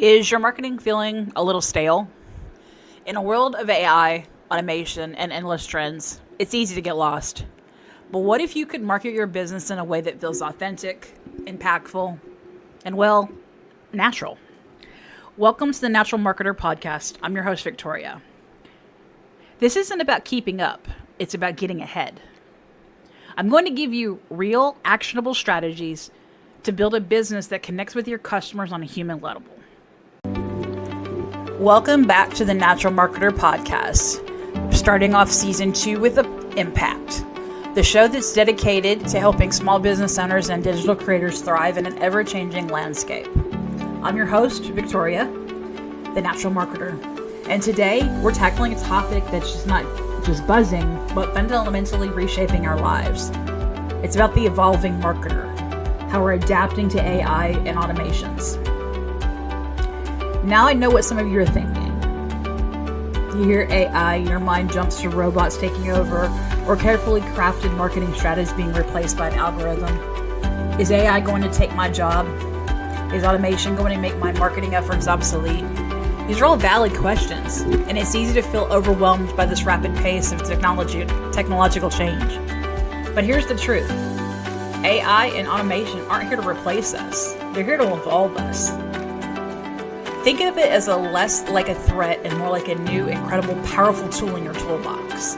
Is your marketing feeling a little stale? In a world of AI, automation, and endless trends, it's easy to get lost. But what if you could market your business in a way that feels authentic, impactful, and, well, natural? Welcome to the Natural Marketer Podcast. I'm your host, Victoria. This isn't about keeping up. It's about getting ahead. I'm going to give you real, actionable strategies to build a business that connects with your customers on a human level. Welcome back to the Natural Marketer Podcast, starting off season 2 with Impact, the show that's dedicated to helping small business owners and digital creators thrive in an ever-changing landscape. I'm your host, Victoria, the Natural Marketer, and today we're tackling a topic that's just not just buzzing, but fundamentally reshaping our lives. It's about the evolving marketer, how we're adapting to AI and automations. Now I know what some of you are thinking. You hear AI, your mind jumps to robots taking over, or carefully crafted marketing strategies being replaced by an algorithm. Is AI going to take my job? Is automation going to make my marketing efforts obsolete? These are all valid questions, and it's easy to feel overwhelmed by this rapid pace of technological change. But here's the truth. AI and automation aren't here to replace us. They're here to evolve us. Think of it as less like a threat and more like a new, incredible, powerful tool in your toolbox.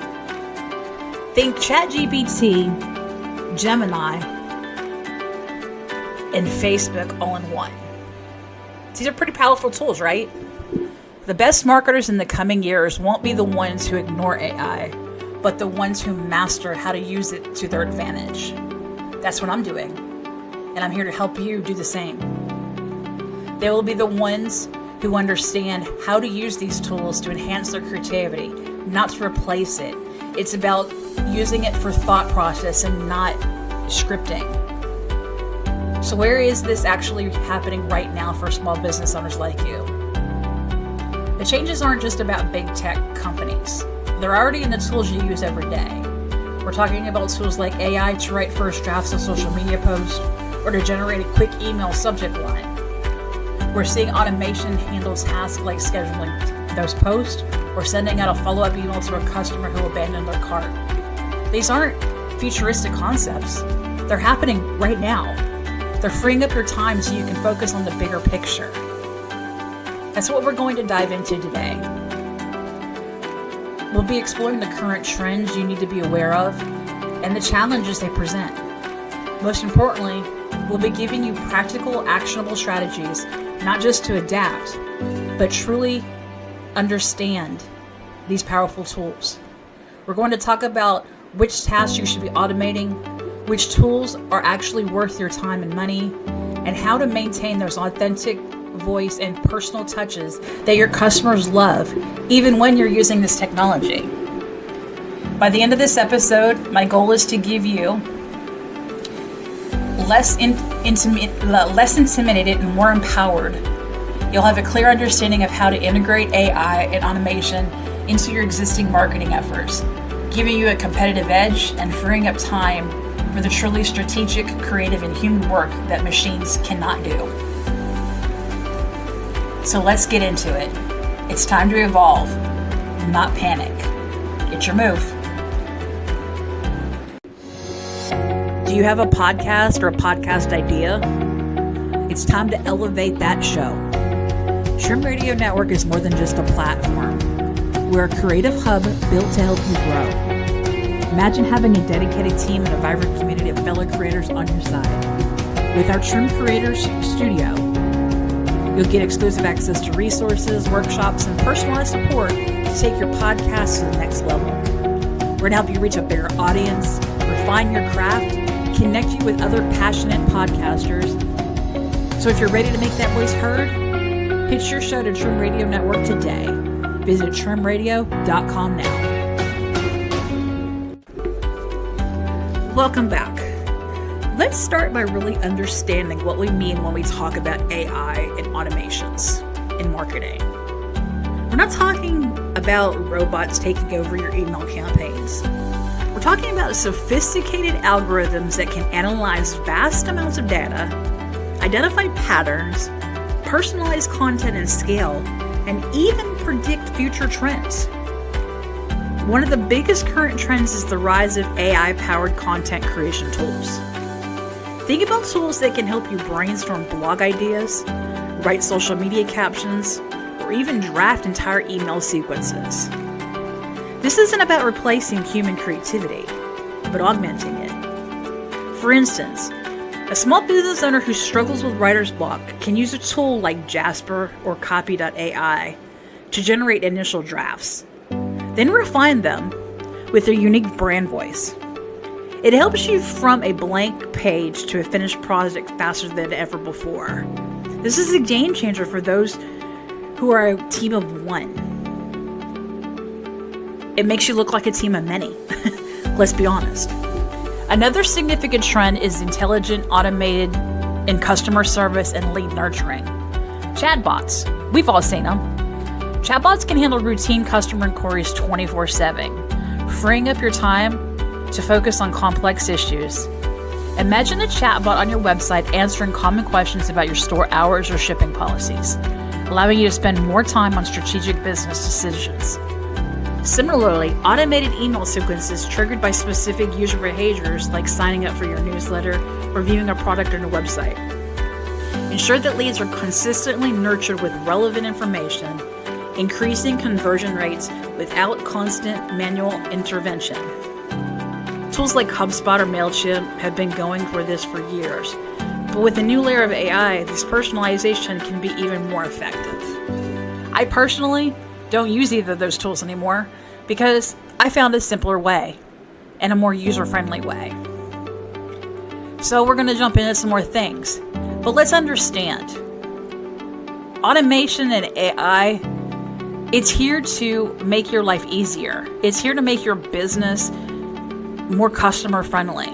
Think ChatGPT, Gemini, and Facebook all in one. These are pretty powerful tools, right? The best marketers in the coming years won't be the ones who ignore AI, but the ones who master how to use it to their advantage. That's what I'm doing, and I'm here to help you do the same. They will be the ones who understand how to use these tools to enhance their creativity, not to replace it. It's about using it for thought process and not scripting. So where is this actually happening right now for small business owners like you? The changes aren't just about big tech companies. They're already in the tools you use every day. We're talking about tools like AI to write first drafts of social media posts or to generate a quick email subject line. We're seeing automation handle tasks like scheduling those posts or sending out a follow-up email to a customer who abandoned their cart. These aren't futuristic concepts. They're happening right now. They're freeing up your time so you can focus on the bigger picture. That's what we're going to dive into today. We'll be exploring the current trends you need to be aware of and the challenges they present. Most importantly, we'll be giving you practical, actionable strategies, not just to adapt, but truly understand these powerful tools. We're going to talk about which tasks you should be automating, which tools are actually worth your time and money, and how to maintain those authentic voice and personal touches that your customers love, even when you're using this technology. By the end of this episode, my goal is to give you less intimidated and more empowered. You'll have a clear understanding of how to integrate AI and automation into your existing marketing efforts, giving you a competitive edge and freeing up time for the truly strategic, creative, and human work that machines cannot do. So let's get into it. It's time to evolve, not panic. Get your move. Do you have a podcast or a podcast idea? It's time to elevate that show. Trim Radio Network is more than just a platform. We're a creative hub built to help you grow. Imagine having a dedicated team and a vibrant community of fellow creators on your side. With our Trim Creators Studio, you'll get exclusive access to resources, workshops, and personalized support to take your podcast to the next level. We're going to help you reach a bigger audience, refine your craft, connect you with other passionate podcasters. So if you're ready to make that voice heard, pitch your show to Trim Radio Network today. Visit trimradio.com now. Welcome back. Let's start by really understanding what we mean when we talk about AI and automations in marketing. We're not talking about robots taking over your email campaigns. We're talking about sophisticated algorithms that can analyze vast amounts of data, identify patterns, personalize content and scale, and even predict future trends. One of the biggest current trends is the rise of AI-powered content creation tools. Think about tools that can help you brainstorm blog ideas, write social media captions, or even draft entire email sequences. This isn't about replacing human creativity, but augmenting it. For instance, a small business owner who struggles with writer's block can use a tool like Jasper or Copy.ai to generate initial drafts, then refine them with their unique brand voice. It helps you from a blank page to a finished project faster than ever before. This is a game changer for those who are a team of one. It makes you look like a team of many. Let's be honest. Another significant trend is intelligent, automated, in customer service and lead nurturing. Chatbots. We've all seen them. Chatbots can handle routine customer inquiries 24/7, freeing up your time to focus on complex issues. Imagine a chatbot on your website answering common questions about your store hours or shipping policies, allowing you to spend more time on strategic business decisions. Similarly, automated email sequences triggered by specific user behaviors like signing up for your newsletter or viewing a product on your website. Ensure that leads are consistently nurtured with relevant information, increasing conversion rates without constant manual intervention. Tools like HubSpot or MailChimp have been going for this for years, but with a new layer of AI, this personalization can be even more effective. I personally don't use either of those tools anymore because I found a simpler way and a more user-friendly way. So we're going to jump into some more things, but let's understand. Automation and AI, it's here to make your life easier. It's here to make your business more customer friendly.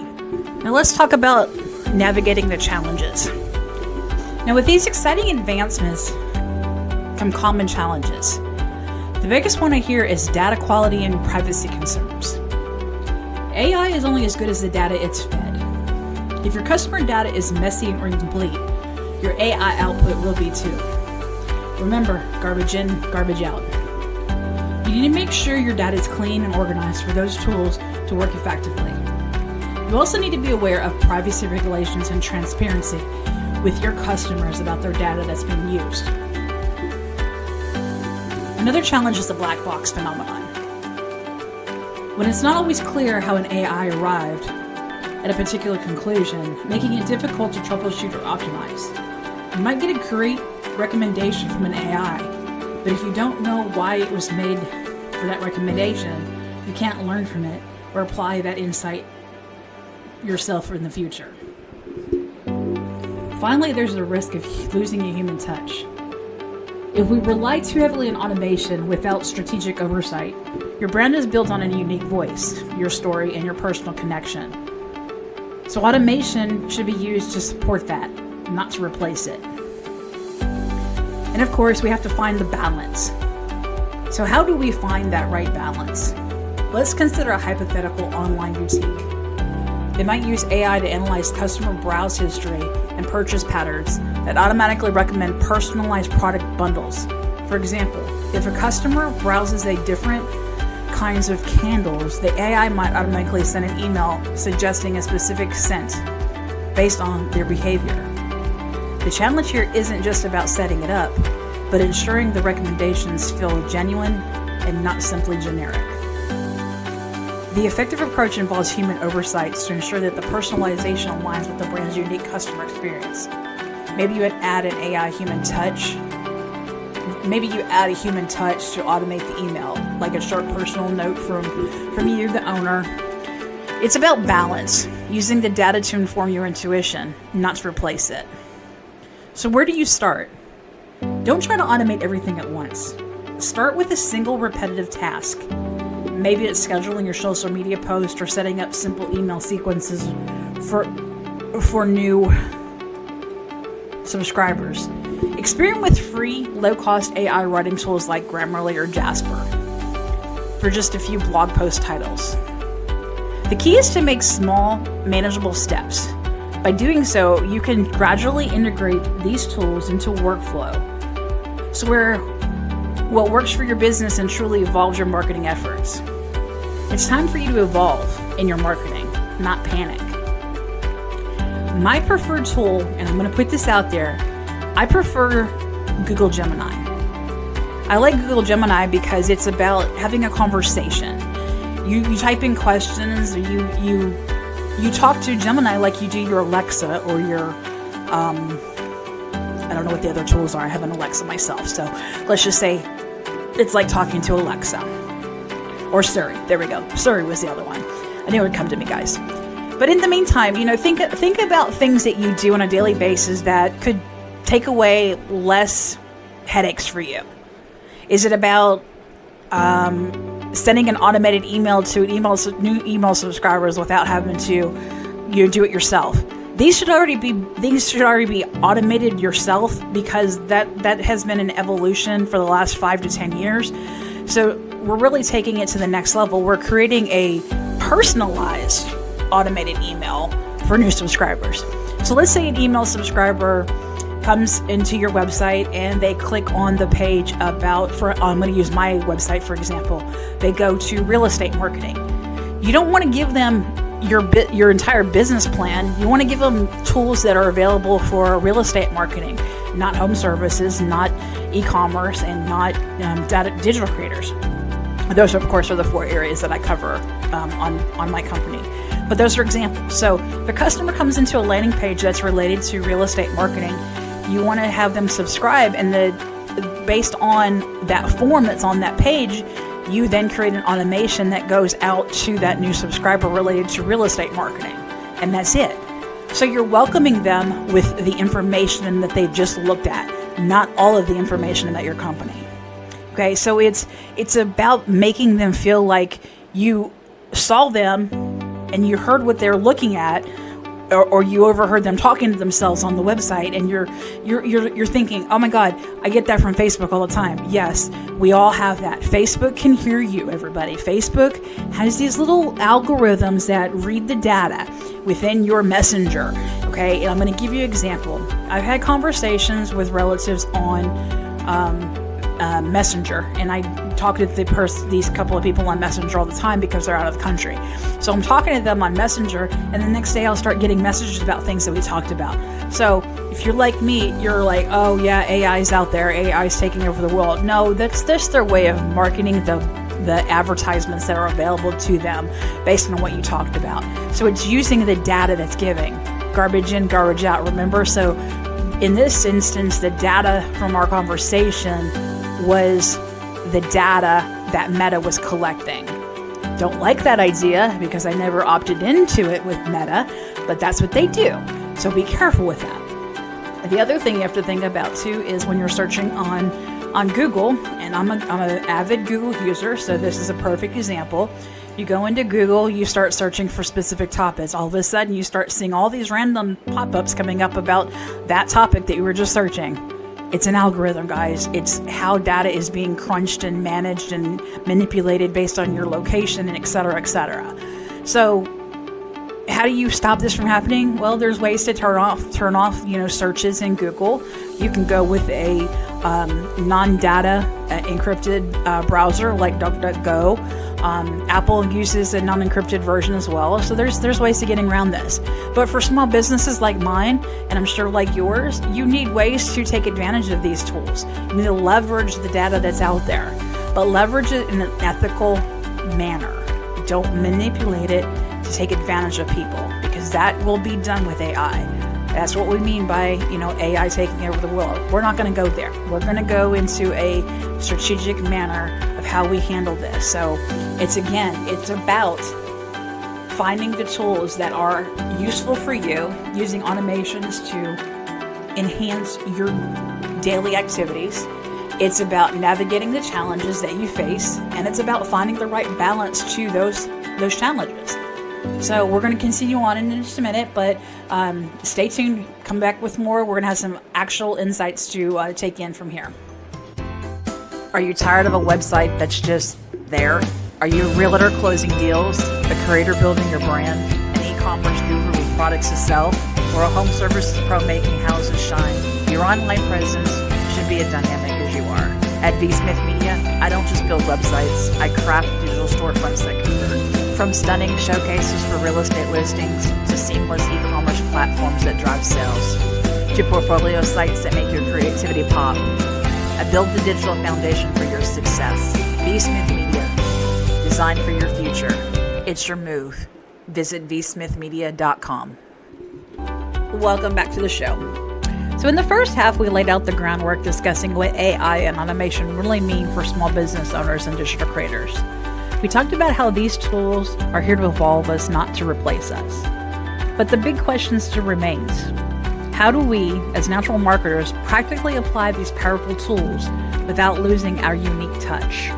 Now let's talk about navigating the challenges. Now with these exciting advancements come common challenges. The biggest one I hear is data quality and privacy concerns. AI is only as good as the data it's fed. If your customer data is messy or incomplete, your AI output will be too. Remember, garbage in, garbage out. You need to make sure your data is clean and organized for those tools to work effectively. You also need to be aware of privacy regulations and transparency with your customers about their data that's being used. Another challenge is the black box phenomenon. When it's not always clear how an AI arrived at a particular conclusion, making it difficult to troubleshoot or optimize. You might get a great recommendation from an AI, but if you don't know why it was made for that recommendation, you can't learn from it or apply that insight yourself in the future. Finally, there's the risk of losing a human touch. If we rely too heavily on automation without strategic oversight, your brand is built on a unique voice, your story, and your personal connection. So automation should be used to support that, not to replace it. And of course, we have to find the balance. So how do we find that right balance? Let's consider a hypothetical online boutique. They might use AI to analyze customer browse history and purchase patterns that automatically recommend personalized product bundles. For example, if a customer browses a different kinds of candles, the AI might automatically send an email suggesting a specific scent based on their behavior. The challenge here isn't just about setting it up, but ensuring the recommendations feel genuine and not simply generic. The effective approach involves human oversights to ensure that the personalization aligns with the brand's unique customer experience. Maybe you add an AI human touch. Maybe you add a human touch to automate the email, like a short personal note from you, the owner. It's about balance, using the data to inform your intuition, not to replace it. So where do you start? Don't try to automate everything at once. Start with a single repetitive task. Maybe it's scheduling your social media post or setting up simple email sequences for new subscribers. Experiment with free, low-cost AI writing tools like Grammarly or Jasper for just a few blog post titles. The key is to make small, manageable steps. By doing so, you can gradually integrate these tools into workflow. So where what works for your business and truly evolves your marketing efforts. It's time for you to evolve in your marketing, not panic. My preferred tool, and I'm going to put this out there, I prefer Google Gemini. I like Google Gemini because it's about having a conversation. You type in questions, or you talk to Gemini like you do your Alexa or your, I don't know what the other tools are. I have an Alexa myself. So let's just say it's like talking to Alexa or Siri. There we go. Siri was the other one. I knew it would come to me, guys. But in the meantime, think about things that you do on a daily basis that could take away less headaches for you. Is it about sending an automated email to new email subscribers without having to do it yourself? These should already be automated yourself, because that has been an evolution for the last 5 to 10 years. So we're really taking it to the next level. We're creating a personalized automated email for new subscribers. So let's say an email subscriber comes into your website and they click on the page I'm going to use my website for example. They go to real estate marketing. You don't want to give them your entire business plan. You want to give them tools that are available for real estate marketing, not home services, not e-commerce, and not digital creators. Those, of course, are the 4 areas that I cover on my company. But those are examples. So the customer comes into a landing page that's related to real estate marketing. You want to have them subscribe, and based on that form that's on that page, you then create an automation that goes out to that new subscriber related to real estate marketing. And that's it. So you're welcoming them with the information that they've just looked at, not all of the information about your company. Okay, so it's about making them feel like you saw them and you heard what they're looking at, or you overheard them talking to themselves on the website, and you're thinking, oh my God, I get that from Facebook all the time. Yes, we all have that. Facebook can hear you, everybody. Facebook has these little algorithms that read the data within your messenger. Okay, and I'm going to give you an example. I've had conversations with relatives on Messenger, and I talk to these couple of people on Messenger all the time because they're out of the country. So I'm talking to them on Messenger, and the next day I'll start getting messages about things that we talked about. So if you're like me, you're like, oh yeah, AI's out there, AI's taking over the world. No, that's just their way of marketing the advertisements that are available to them based on what you talked about. So it's using the data that's giving. Garbage in, garbage out, remember? So in this instance, the data from our conversation was the data that Meta was collecting. Don't like that idea because I never opted into it with Meta, but that's what they do. So be careful with that. The other thing you have to think about too is when you're searching on Google, and I'm an avid Google user, so this is a perfect example. You go into Google, you start searching for specific topics. All of a sudden, you start seeing all these random pop-ups coming up about that topic that you were just searching. It's an algorithm, guys. It's how data is being crunched and managed and manipulated based on your location, and et cetera, et cetera. So how do you stop this from happening? Well, there's ways to turn off, searches in Google. You can go with a non-data encrypted browser like DuckDuckGo. Apple uses a non-encrypted version as well. So there's ways to getting around this. But for small businesses like mine, and I'm sure like yours, you need ways to take advantage of these tools. You need to leverage the data that's out there, but leverage it in an ethical manner. Don't manipulate it to take advantage of people, because that will be done with AI. That's what we mean by, AI taking over the world. We're not going to go there. We're going to go into a strategic manner of how we handle this. So it's about finding the tools that are useful for you, using automations to enhance your daily activities. It's about navigating the challenges that you face, and it's about finding the right balance to those challenges. So we're going to continue on in just a minute, but stay tuned. Come back with more. We're going to have some actual insights to take in from here. Are you tired of a website that's just there? Are you a realtor closing deals, a creator building your brand, an e-commerce guru with products to sell, or a home services pro making houses shine, your online presence should be as dynamic as you are. At vSmith Media, I don't just build websites, I craft digital storefronts that convert. From stunning showcases for real estate listings to seamless e-commerce platforms that drive sales, to portfolio sites that make your creativity pop, I build the digital foundation for your success. vSmith Media, designed for your future. It's your move. Visit vsmithmedia.com. Welcome back to the show. So in the first half, we laid out the groundwork discussing what AI and automation really mean for small business owners and digital creators. We talked about how these tools are here to evolve us, not to replace us. But the big question still remains. How do we, as natural marketers, practically apply these powerful tools without losing our unique touch?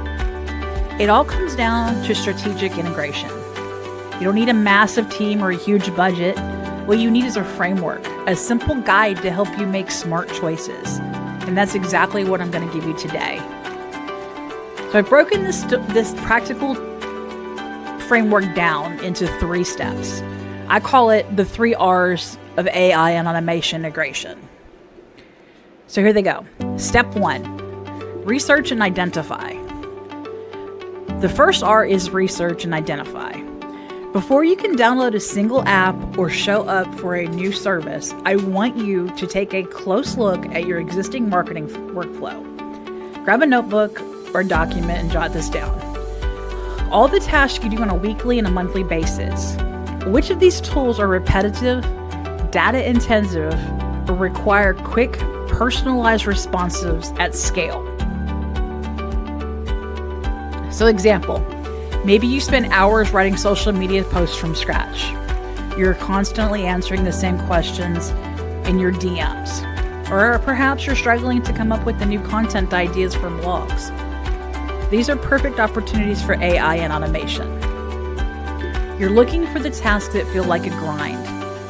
It all comes down to strategic integration. You don't need a massive team or a huge budget. What you need is a framework, a simple guide to help you make smart choices. And that's exactly what I'm going to give you today. So I've broken this practical framework down into 3 steps. I call it the 3 R's of AI and automation integration. So here they go. Step 1, research and identify. The first R is research and identify. Before you can download a single app or show up for a new service, I want you to take a close look at your existing marketing workflow. Grab a notebook or document and jot this down. All the tasks you do on a weekly and a monthly basis. Which of these tools are repetitive, data intensive, or require quick, personalized responses at scale? So example, maybe you spend hours writing social media posts from scratch. You're constantly answering the same questions in your DMs. Or perhaps you're struggling to come up with the new content ideas for blogs. These are perfect opportunities for AI and automation. You're looking for the tasks that feel like a grind,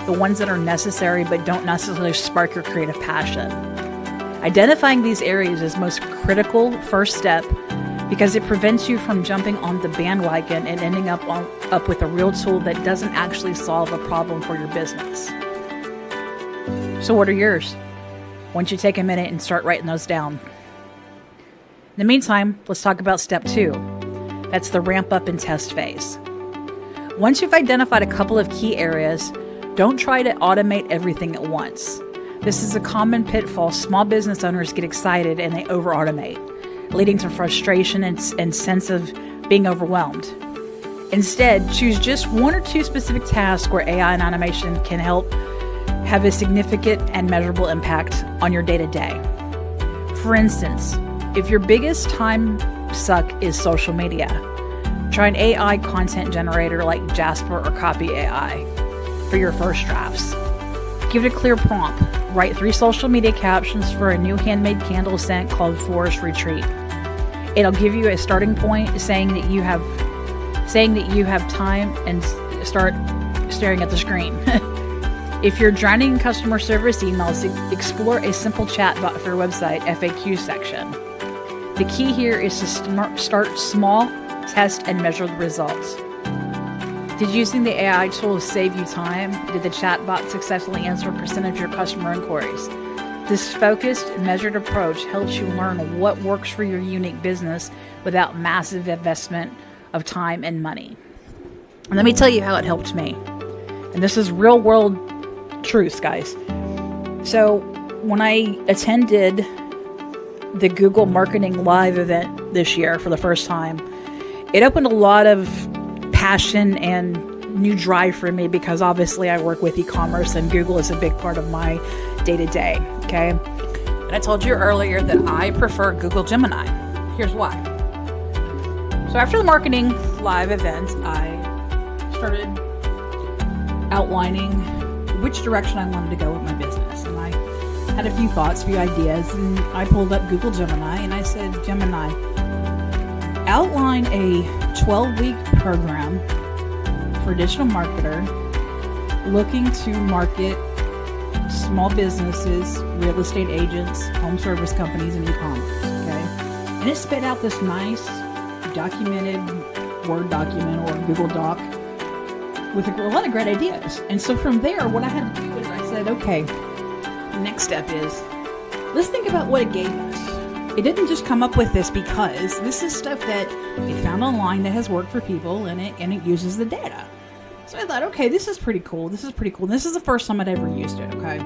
the ones that are necessary but don't necessarily spark your creative passion. Identifying these areas is most critical first step because it prevents you from jumping on the bandwagon and ending up with a real tool that doesn't actually solve a problem for your business. So what are yours? Why don't you take a minute and start writing those down? In the meantime, let's talk about step 2. That's the ramp up and test phase. Once you've identified a couple of key areas, don't try to automate everything at once. This is a common pitfall. Small business owners get excited and they over-automate, leading to frustration and sense of being overwhelmed. Instead, choose just 1 or 2 specific tasks where AI and automation can help have a significant and measurable impact on your day-to-day. For instance, if your biggest time suck is social media, try an AI content generator like Jasper or Copy AI for your first drafts. Give it a clear prompt. Write 3 social media captions for a new handmade candle scent called Forest Retreat. It'll give you a starting point saying that you have time and start staring at the screen. If you're drowning in customer service emails, explore a simple chatbot for your website FAQ section. The key here is to start small, test and measure the results. Did using the AI tools save you time? Did the chatbot successfully answer a percentage of your customer inquiries? This focused, measured approach helps you learn what works for your unique business without massive investment of time and money. And let me tell you how it helped me. And this is real world truths, guys. So when I attended the Google Marketing Live event this year for the first time, it opened a lot of passion and new drive for me because obviously I work with e-commerce and Google is a big part of my day-to-day, okay? And I told you earlier that I prefer Google Gemini. Here's why. So after the Marketing Live event, I started outlining which direction I wanted to go with my business. And I had a few thoughts, a few ideas, and I pulled up Google Gemini and I said, Gemini, outline a 12-week program for a digital marketer looking to market small businesses, real estate agents, home service companies, and e-commerce, okay? And it spit out this nice documented Word document or Google Doc with a lot of great ideas. And so from there, what I had to do is I said, decided, okay, the next step is, let's think about what it gave us. It didn't just come up with this because this is stuff that it found online that has worked for people, and it uses the data. So I thought, okay, this is pretty cool. This is the first time I'd ever used it. Okay,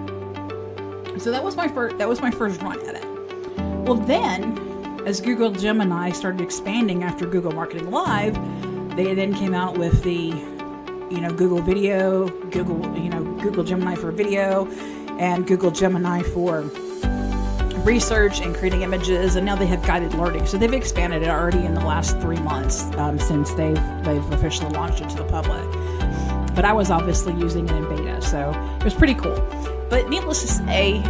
so that was my first run at it. Well, then, as Google Gemini started expanding after Google Marketing Live, they then came out with the, Google Video, Google Gemini for video, and Google Gemini for research and creating images, and now they have guided learning. So they've expanded it already in the last 3 months since they've officially launched it to the public. But I was obviously using it in beta, so it was pretty cool. But needless to say,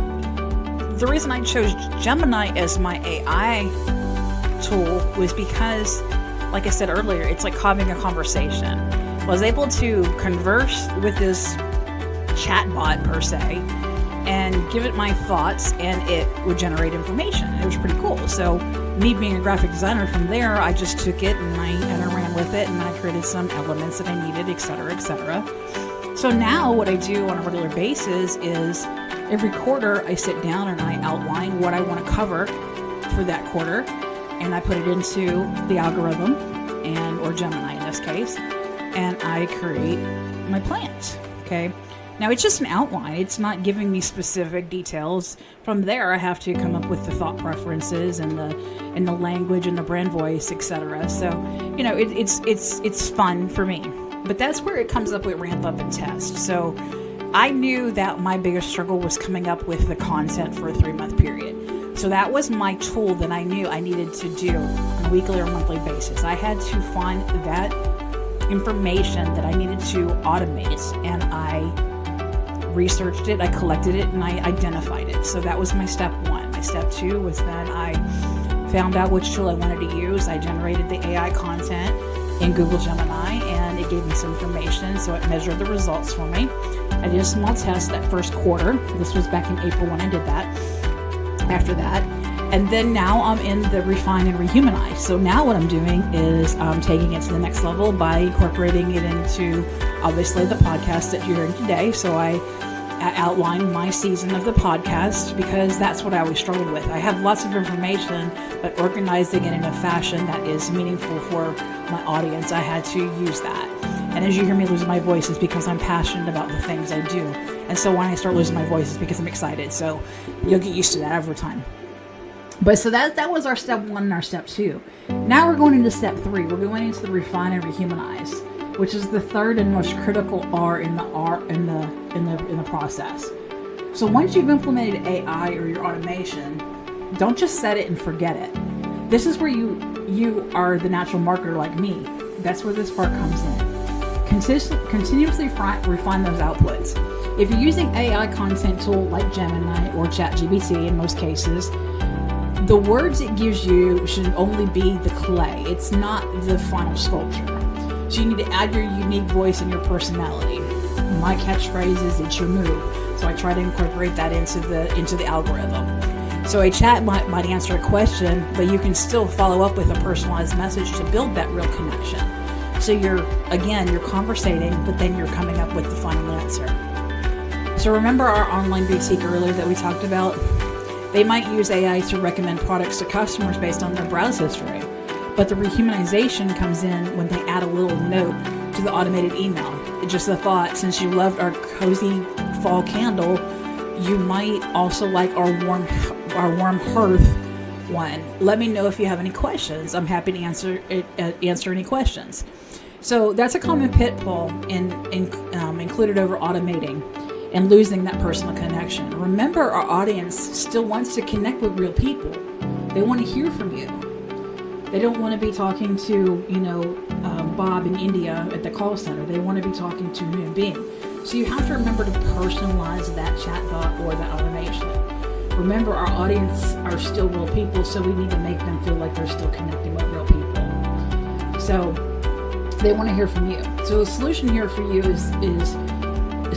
the reason I chose Gemini as my AI tool was because, like I said earlier, it's like having a conversation. I was able to converse with this chatbot per se and give it my thoughts, and it would generate information. It was pretty cool. So me being a graphic designer, from there I just took it and I ran with it, and I created some elements that I needed, etc., etc. So now what I do on a regular basis is every quarter I sit down and I outline what I want to cover for that quarter, and I put it into the algorithm, or Gemini in this case, and I create my plans. Okay. Now it's just an outline. It's not giving me specific details. From there, I have to come up with the thought preferences and the language and the brand voice, etc. So, it's fun for me. But that's where it comes up with ramp up and test. So I knew that my biggest struggle was coming up with the content for a 3-month period. So that was my tool that I knew I needed to do on a weekly or monthly basis. I had to find that information that I needed to automate, and I researched it, I collected it, and I identified it. So that was my step 1. My step 2 was then I found out which tool I wanted to use. I generated the AI content in Google Gemini, and it gave me some information, so it measured the results for me. I did a small test that first quarter. This was back in April when I did that. After that, and then now I'm in the refine and rehumanize. So now what I'm doing is I'm taking it to the next level by incorporating it into, obviously, the podcast that you're hearing today. So I outline my season of the podcast, because that's what I always struggled with. I have lots of information, but organizing it in a fashion that is meaningful for my audience, I had to use that. And as you hear me losing my voice, it's because I'm passionate about the things I do. And so when I start losing my voice, it's because I'm excited. So you'll get used to that over time. But so that was our step 1 and our step 2. Now we're going into step 3. We're going into the refine and rehumanize, which is the third and most critical R in the process. So once you've implemented AI or your automation, don't just set it and forget it. This is where you are the natural marketer like me. That's where this part comes in. Continuously refine those outputs. If you're using AI content tool like Gemini or ChatGPT in most cases, the words it gives you should only be the clay. It's not the final sculpture. So you need to add your unique voice and your personality. My catchphrase is "it's your move," so I try to incorporate that into the algorithm. So a chat might answer a question, but you can still follow up with a personalized message to build that real connection. So you're conversating, but then you're coming up with the final answer. So remember our online boutique earlier that we talked about? They might use AI to recommend products to customers based on their browse history, but the rehumanization comes in when they add a little note to the automated email. Just a thought, since you loved our cozy fall candle, you might also like our warm hearth one. Let me know if you have any questions. I'm happy to answer any questions. So that's a common pitfall included over automating and losing that personal connection. Remember, our audience still wants to connect with real people. They want to hear from you. They don't want to be talking to, Bob in India at the call center. They want to be talking to a human being. So you have to remember to personalize that chatbot or that automation. Remember, our audience are still real people, so we need to make them feel like they're still connecting with real people. So they want to hear from you. So the solution here for you is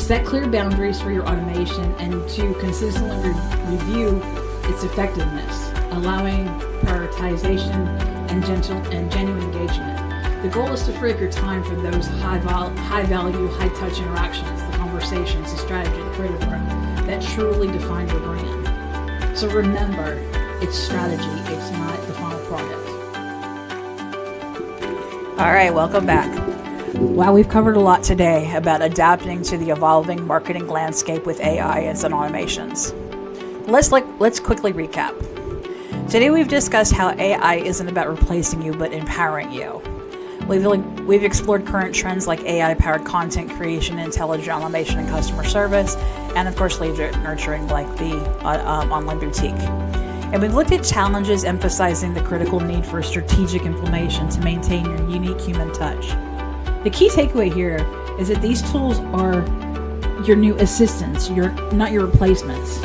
set clear boundaries for your automation and to consistently review its effectiveness, allowing prioritization and genuine engagement. The goal is to free up your time for those high value, high touch interactions, the conversations, the strategy, the creative work. that truly define your brand. So remember, it's strategy, it's not the final product. All right, welcome back. Wow, we've covered a lot today about adapting to the evolving marketing landscape with AI and some automations. Let's quickly recap. Today we've discussed how AI isn't about replacing you, but empowering you. We've explored current trends like AI-powered content creation, intelligent automation, and customer service, and of course lead nurturing like the online boutique. And we've looked at challenges emphasizing the critical need for strategic implementation to maintain your unique human touch. The key takeaway here is that these tools are your new assistants, not your replacements.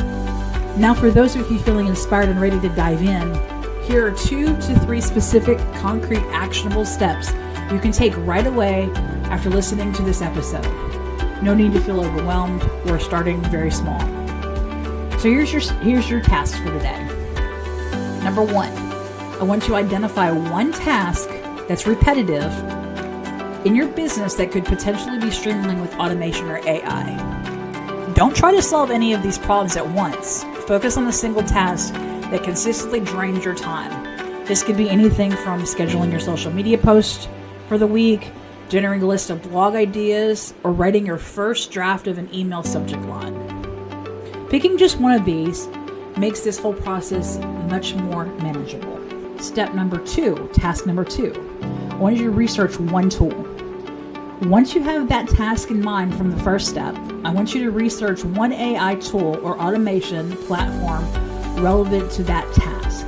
Now, for those of you feeling inspired and ready to dive in, here are 2 to 3 specific, concrete, actionable steps you can take right away after listening to this episode. No need to feel overwhelmed. We're starting very small. So here's your task for today. Number 1, I want you to identify one task that's repetitive in your business that could potentially be streamlined with automation or AI. Don't try to solve any of these problems at once. Focus on a single task that consistently drains your time. This could be anything from scheduling your social media post for the week, generating a list of blog ideas, or writing your first draft of an email subject line. Picking just one of these makes this whole process much more manageable. Task number 2, I want you to research one tool. Once you have that task in mind from the first step, I want you to research one AI tool or automation platform relevant to that task.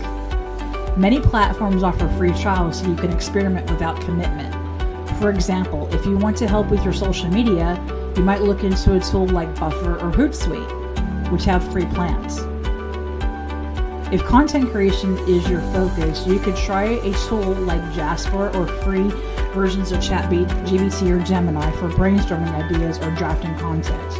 Many platforms offer free trials so you can experiment without commitment. For example, if you want to help with your social media, you might look into a tool like Buffer or Hootsuite, which have free plans. If content creation is your focus, you could try a tool like Jasper or free versions of ChatGPT or Gemini for brainstorming ideas or drafting content.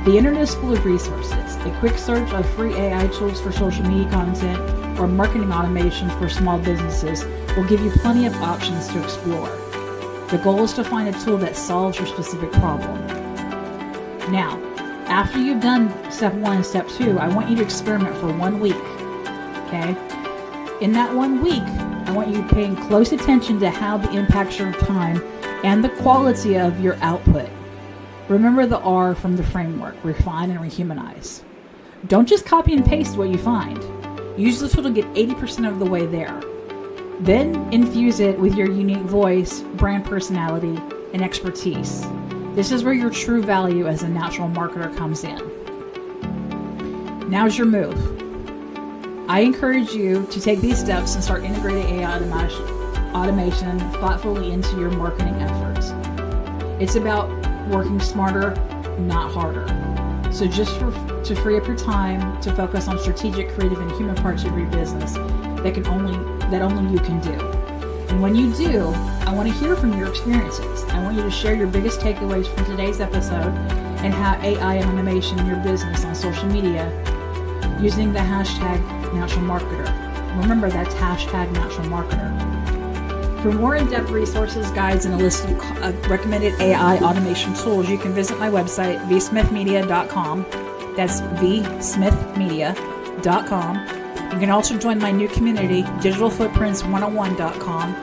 The internet is full of resources. A quick search of free AI tools for social media content or marketing automation for small businesses will give you plenty of options to explore. The goal is to find a tool that solves your specific problem. Now, after you've done step 1 and step 2, I want you to experiment for 1 week, okay? In that 1 week, I want you paying close attention to how it impacts your time and the quality of your output. Remember the R from the framework, refine and rehumanize. Don't just copy and paste what you find. Use the tool to get 80% of the way there. Then infuse it with your unique voice, brand personality, and expertise. This is where your true value as a natural marketer comes in. Now's your move. I encourage you to take these steps and start integrating AI automation thoughtfully into your marketing efforts. It's about working smarter, not harder. So just to free up your time to focus on strategic, creative, and human parts of your business that only you can do. And when you do, I want to hear from your experiences. I want you to share your biggest takeaways from today's episode and how AI and automation in your business on social media using the hashtag Natural Marketer. Remember, that's hashtag Natural Marketer. For more in-depth resources, guides, and a list of recommended AI automation tools, you can visit my website, vsmithmedia.com. That's vsmithmedia.com. You can also join my new community, digitalfootprints101.com.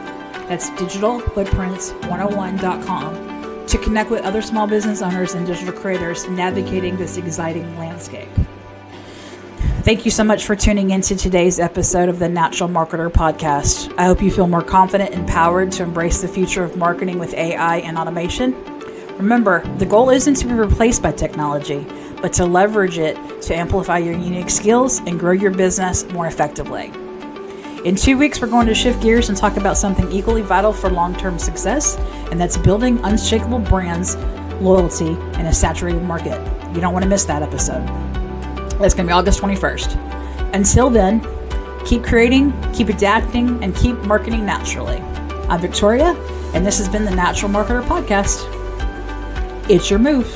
That's digitalfootprints101.com to connect with other small business owners and digital creators navigating this exciting landscape. Thank you so much for tuning into today's episode of the Natural Marketer Podcast. I hope you feel more confident and empowered to embrace the future of marketing with AI and automation. Remember, the goal isn't to be replaced by technology, but to leverage it to amplify your unique skills and grow your business more effectively. In 2 weeks, we're going to shift gears and talk about something equally vital for long-term success, and that's building unshakable brands, loyalty, in a saturated market. You don't want to miss that episode. That's going to be August 21st. Until then, keep creating, keep adapting, and keep marketing naturally. I'm Victoria, and this has been the Natural Marketer Podcast. It's your move.